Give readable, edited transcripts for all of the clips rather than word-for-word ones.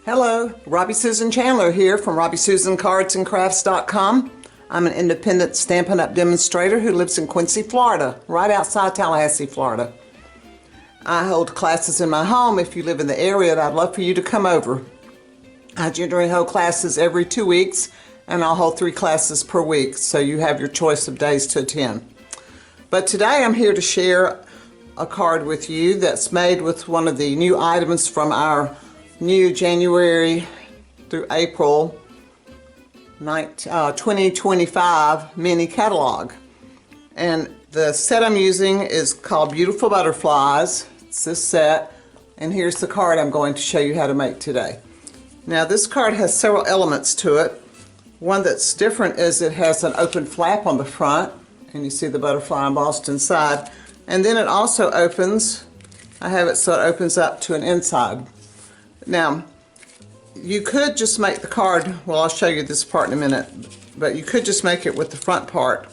Hello, Robbie Susan Chandler here from RobbieSusanCardsandCrafts.com. I'm an independent Stampin' Up! Demonstrator who lives in Quincy, Florida, right outside Tallahassee, Florida. I hold classes in my home. If you live in the area, I'd love for you to come over. I generally hold classes every 2 weeks, and I'll hold 3 classes per week, so you have your choice of days to attend. But today I'm here to share a card with you that's made with one of the new items from our new January through April 2025 mini catalog. And the set I'm using is called Beautiful Butterflies. It's this set, and here's the card I'm going to show you how to make today. Now this card has several elements to it. One that's different is it has an open flap on the front, and you see the butterfly embossed inside, and then it also opens. I have it so it opens up to an inside. Now, you could just make the card, well, I'll show you this part in a minute, but you could just make it with the front part,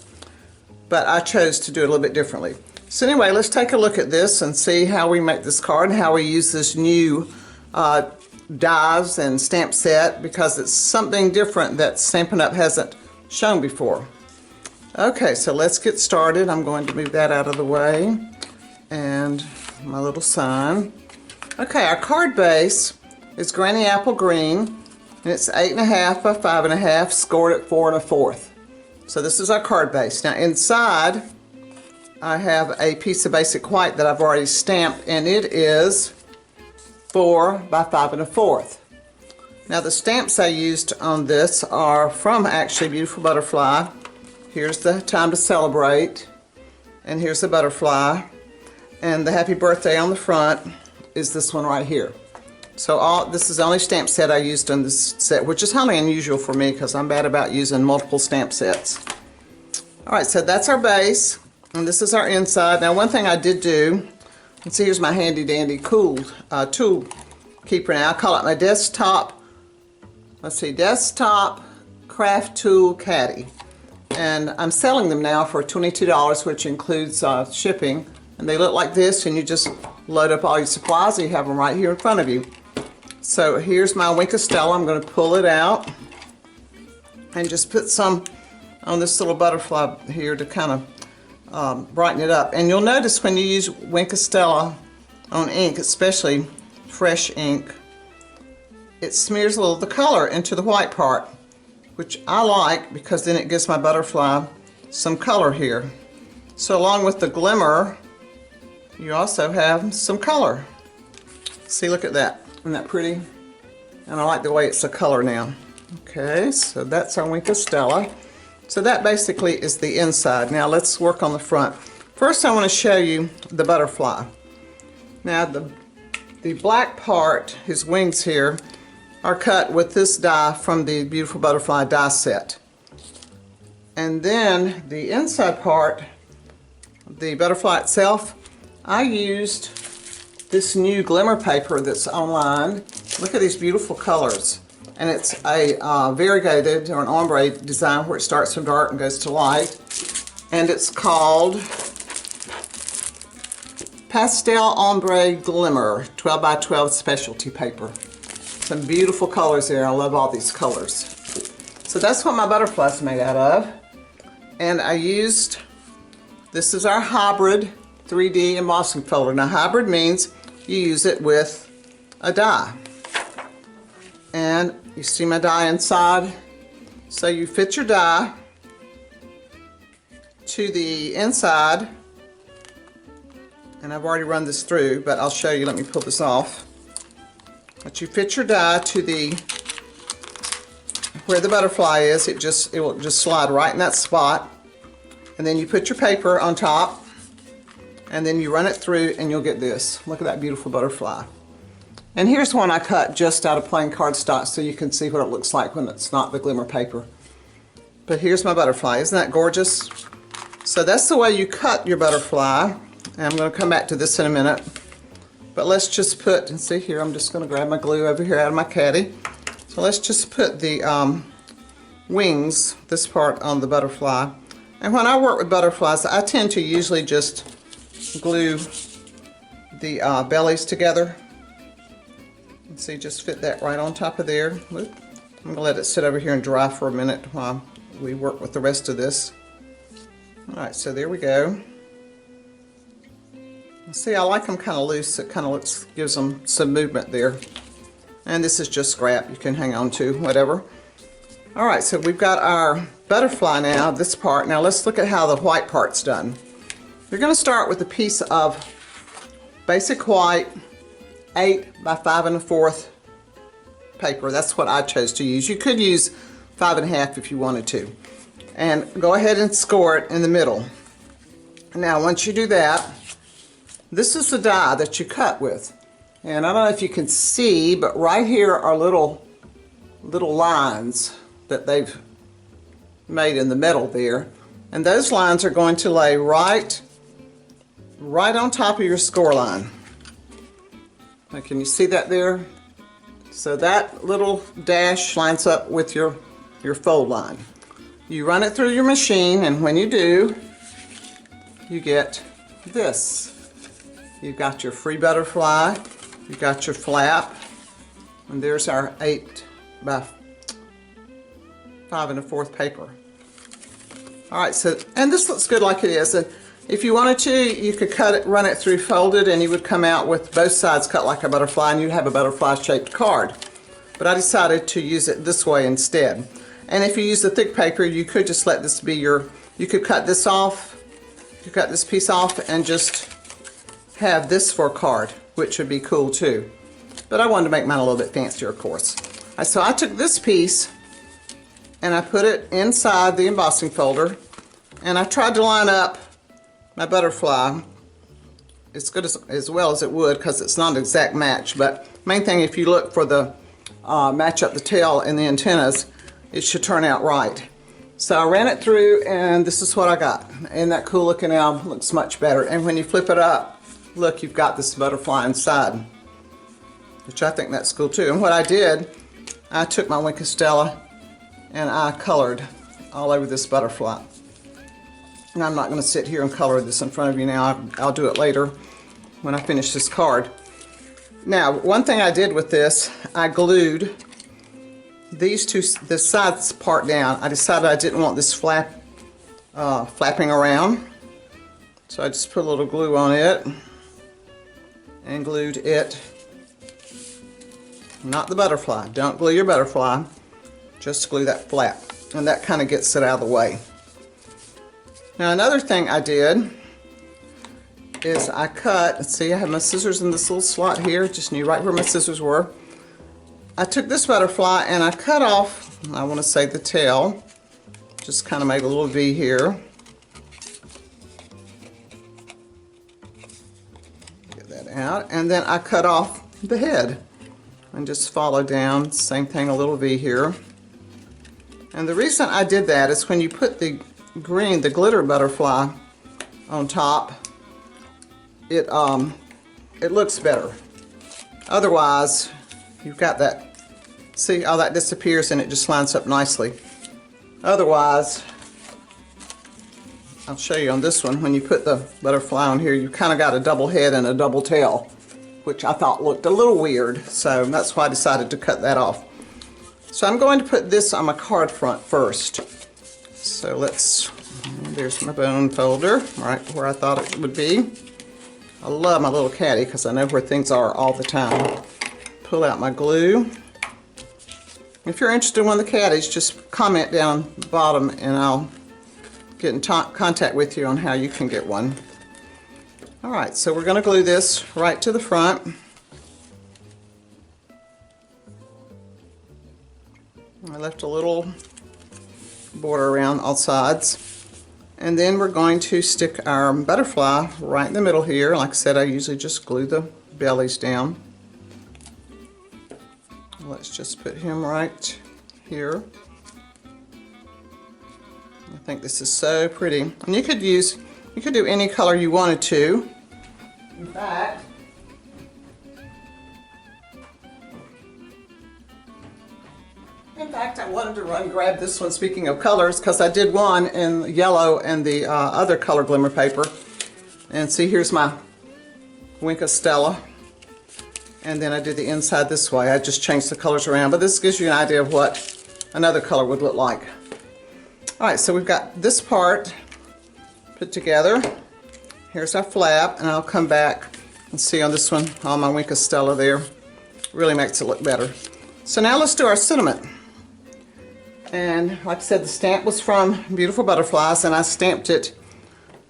but I chose to do it a little bit differently. So anyway, let's take a look at this and see how we make this card and how we use this new dies and stamp set, because it's something different that Stampin' Up! Hasn't shown before. Okay, so let's get started. I'm going to move that out of the way, and my little sign. Okay, our card base is Granny Apple Green, and it's 8.5 by 5.5, scored at 4 1/4. So this is our card base. Now inside, I have a piece of basic white that I've already stamped, and it is 4 by 5 1/4. Now the stamps I used on this are from actually Beautiful Butterfly. Here's the Time to Celebrate, and here's the butterfly, and the Happy Birthday on the front is this one right here. So this is the only stamp set I used on this set, which is highly unusual for me because I'm bad about using multiple stamp sets. Alright, so that's our base, and this is our inside. Now one thing I did do, and see, here's my handy dandy cool tool keeper. Now I call it my desktop, desktop craft tool caddy. And I'm selling them now for $22, which includes shipping. And they look like this, and you just load up all your supplies, and you have them right here in front of you. So here's my Wink of Stella. I'm going to pull it out and just put some on this little butterfly here to kind of brighten it up. And you'll notice when you use Wink of Stella on ink, especially fresh ink, it smears a little of the color into the white part, which I like because then it gives my butterfly some color here. So along with the glimmer, you also have some color. See, look at that. Isn't that pretty? And I like the way it's a color now. Okay, so that's our Wink of Stella. So that basically is the inside. Now let's work on the front. First I want to show you the butterfly. Now the black part, his wings here, are cut with this die from the Beautiful Butterfly die set. And then the inside part, the butterfly itself, I used this new glimmer paper that's online. Look at these beautiful colors. And it's a variegated or an ombre design where it starts from dark and goes to light. And it's called Pastel Ombre Glimmer 12 by 12 specialty paper. Some beautiful colors there. I love all these colors. So that's what my butterfly's made out of. And I used, this is our hybrid 3D embossing folder. Now hybrid means you use it with a die. And you see my die inside. So you fit your die to the inside. And I've already run this through, but I'll show you. Let me pull this off. But you fit your die to the where the butterfly is. It will just slide right in that spot. And then you put your paper on top, and then you run it through, and you'll get this. Look at that beautiful butterfly. And here's one I cut just out of plain cardstock so you can see what it looks like when it's not the glimmer paper. But here's my butterfly. Isn't that gorgeous? So that's the way you cut your butterfly. And I'm going to come back to this in a minute. But let's just put, and see here, I'm just going to grab my glue over here out of my caddy. So let's just put the wings, this part, on the butterfly. And when I work with butterflies, I tend to usually just glue the bellies together. See, just fit that right on top of there. Oop. I'm going to let it sit over here and dry for a minute while we work with the rest of this. Alright, so there we go. See, I like them kind of loose. It kind of gives them some movement there. And this is just scrap you can hang on to, whatever. Alright, so we've got our butterfly now, this part. Now let's look at how the white part's done. You're going to start with a piece of basic white 8 by 5 1/4 paper. That's what I chose to use. You could use 5 1/2 if you wanted to. And go ahead and score it in the middle. Now once you do that, this is the die that you cut with. And I don't know if you can see, but right here are little lines that they've made in the metal there. And those lines are going to lay right on top of your score line. Now, can you see that there? So that little dash lines up with your fold line. You run it through your machine, and when you do, you get this. You've got your free butterfly, you've got your flap, and there's our 8 by 5 1/4 paper. Alright, so, and this looks good like it is. And if you wanted to, you could cut it, run it through, fold it, and you would come out with both sides cut like a butterfly, and you'd have a butterfly shaped card. But I decided to use it this way instead. And if you use the thick paper, you could just let this be your, you could cut this off, you could cut this piece off and just have this for a card, which would be cool too. But I wanted to make mine a little bit fancier, of course. So I took this piece and I put it inside the embossing folder, and I tried to line up my butterfly as good as well as it would, because it's not an exact match. But main thing, if you look for the match up the tail and the antennas, it should turn out right. So I ran it through, and this is what I got. Isn't that cool looking now? Looks much better. And when you flip it up, look, you've got this butterfly inside, which I think that's cool too. And what I did, I took my Wink of Stella and I colored all over this butterfly. And I'm not going to sit here and color this in front of you now. I'll do it later when I finish this card. Now, one thing I did with this, I glued these two, this side part down. I decided I didn't want this flapping around. So I just put a little glue on it and glued it. Not the butterfly. Don't glue your butterfly. Just glue that flap. And that kind of gets it out of the way. Now another thing I did is I cut, let's see, I have my scissors in this little slot here, just knew right where my scissors were. I took this butterfly and I cut off, I want to say the tail, just kind of made a little V here. Get that out, and then I cut off the head and just follow down, same thing, a little V here. And the reason I did that is when you put the green, the glitter butterfly on top, it looks better. Otherwise, you've got that, see how that disappears and it just lines up nicely. Otherwise, I'll show you on this one, when you put the butterfly on here, you've kind of got a double head and a double tail, which I thought looked a little weird, so that's why I decided to cut that off. So I'm going to put this on my card front first. So there's my bone folder, right where I thought it would be. I love my little caddy because I know where things are all the time. Pull out my glue. If you're interested in one of the caddies, just comment down the bottom and I'll get in contact with you on how you can get one. Alright, so we're going to glue this right to the front. I left a little border around all sides. And then we're going to stick our butterfly right in the middle here. Like I said, I usually just glue the bellies down. Let's just put him right here. I think this is so pretty. And you could do any color you wanted to. In fact, I wanted to run grab this one, speaking of colors, because I did one in yellow and the other color glimmer paper. And see, here's my Wink of Stella. And then I did the inside this way. I just changed the colors around, but this gives you an idea of what another color would look like. All right, so we've got this part put together. Here's our flap, and I'll come back and see on this one, all my Wink of Stella there. Really makes it look better. So now let's do our sentiment. And like I said, the stamp was from Beautiful Butterflies, and I stamped it.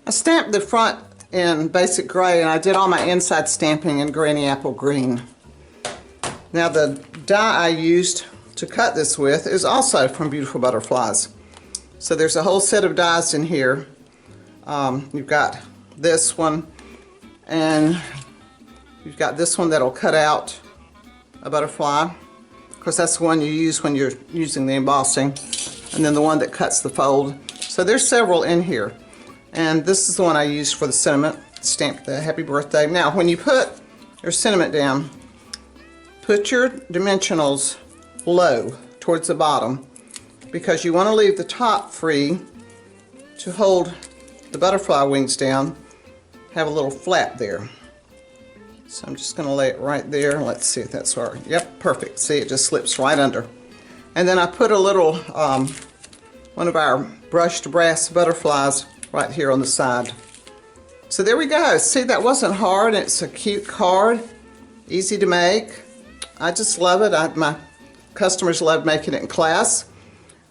I stamped the front in basic gray, and I did all my inside stamping in Granny Apple Green. Now the die I used to cut this with is also from Beautiful Butterflies. So there's a whole set of dies in here. You've got this one, and you've got this one that'll cut out a butterfly. Of course, that's the one you use when you're using the embossing. And then the one that cuts the fold. So there's several in here. And this is the one I used for the sentiment, stamped the happy birthday. Now, when you put your sentiment down, put your dimensionals low towards the bottom, because you want to leave the top free to hold the butterfly wings down. Have a little flap there. So I'm just going to lay it right there. Let's see if that's right. Yep, perfect. See, it just slips right under. And then I put a little, one of our brushed brass butterflies right here on the side. So there we go. See, that wasn't hard. It's a cute card, easy to make. I just love it. My customers love making it in class.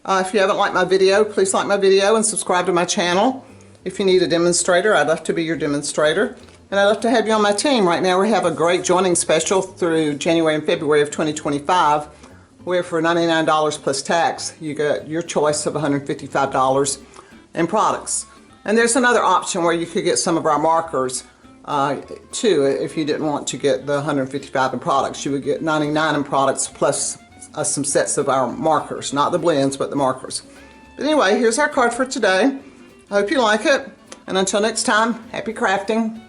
If you haven't liked my video, please like my video and subscribe to my channel. If you need a demonstrator, I'd love to be your demonstrator. And I'd love to have you on my team. Right now we have a great joining special through January and February of 2025, where for $99 plus tax, you get your choice of $155 in products. And there's another option where you could get some of our markers too. If you didn't want to get the $155 in products, you would get $99 in products plus some sets of our markers, not the blends, but the markers. But anyway, here's our card for today. I hope you like it. And until next time, happy crafting.